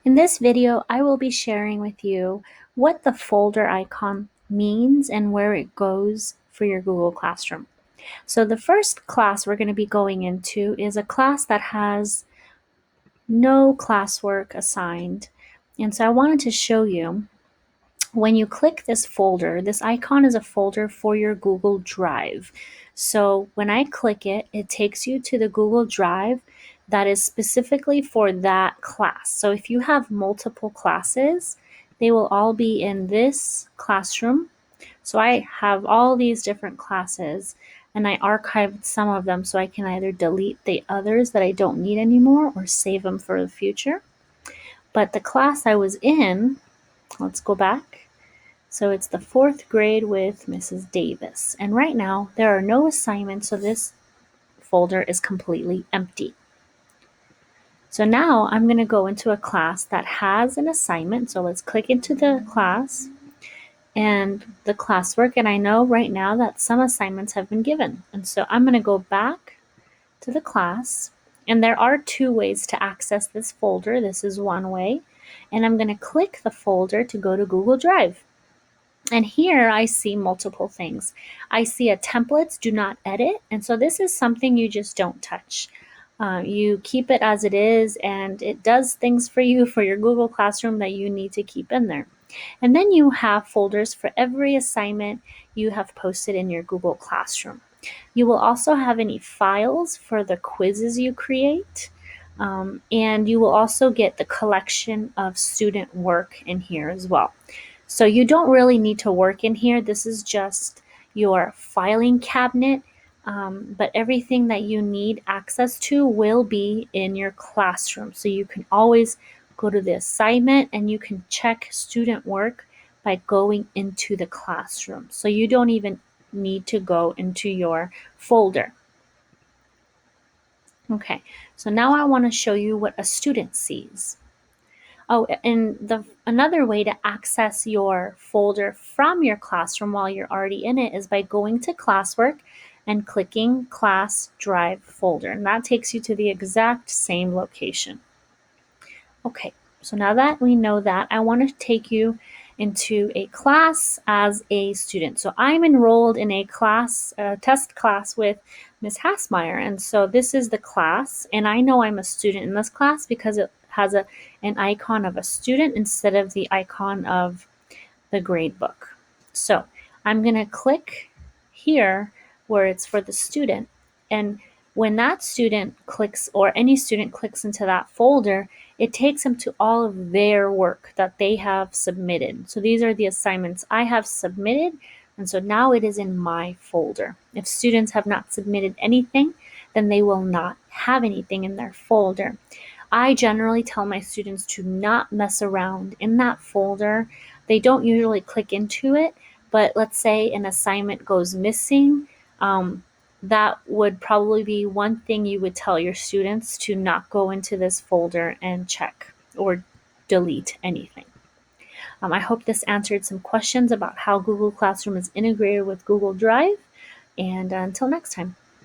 In this video, I will be sharing with you what the folder icon means and where it goes for your Google Classroom. So the first class we're going to be going into is a class that has no classwork assigned. And so I wanted to show you, when you click this folder, this icon is a folder for your Google Drive. So when I click it, it takes you to the Google Drive that is specifically for that class. So if you have multiple classes, they will all be in this classroom. So I have all these different classes and I archived some of them so I can either delete the others that I don't need anymore or save them for the future. But the class I was in, let's go back. So it's the 4th grade with Mrs. Davis. And right now there are no assignments, so this folder is completely empty. So now I'm going to go into a class that has an assignment. So let's click into the class and the classwork. And I know right now that some assignments have been given. And so I'm going to go back to the class. And there are 2 ways to access this folder. This is one way. And I'm going to click the folder to go to Google Drive. And here I see multiple things. I see a templates, do not edit. And so this is something you just don't touch. You keep it as it is, and it does things for you for your Google Classroom that you need to keep in there. And then you have folders for every assignment you have posted in your Google Classroom. You will also have any files for the quizzes you create. And you will also get the collection of student work in here as well. So you don't really need to work in here. This is just your filing cabinet, but everything that you need access to will be in your classroom. So you can always go to the assignment and you can check student work by going into the classroom. So you don't even need to go into your folder. Okay, so now I want to show you what a student sees. Oh, and another way to access your folder from your classroom while you're already in it is by going to classwork and clicking class drive folder. And that takes you to the exact same location. Okay, so now that we know that, I want to take you into a class as a student. So I'm enrolled in a class, test class with Ms. Hassmeyer. And so this is the class, and I know I'm a student in this class because it has an icon of a student instead of the icon of the grade book. So I'm going to click here where it's for the student. And when that student clicks, or any student clicks into that folder, it takes them to all of their work that they have submitted. So these are the assignments I have submitted. And so now it is in my folder. If students have not submitted anything, then they will not have anything in their folder. I generally tell my students to not mess around in that folder. They don't usually click into it, but let's say an assignment goes missing. That would probably be one thing you would tell your students, to not go into this folder and check or delete anything. I hope this answered some questions about how Google Classroom is integrated with Google Drive, and until next time.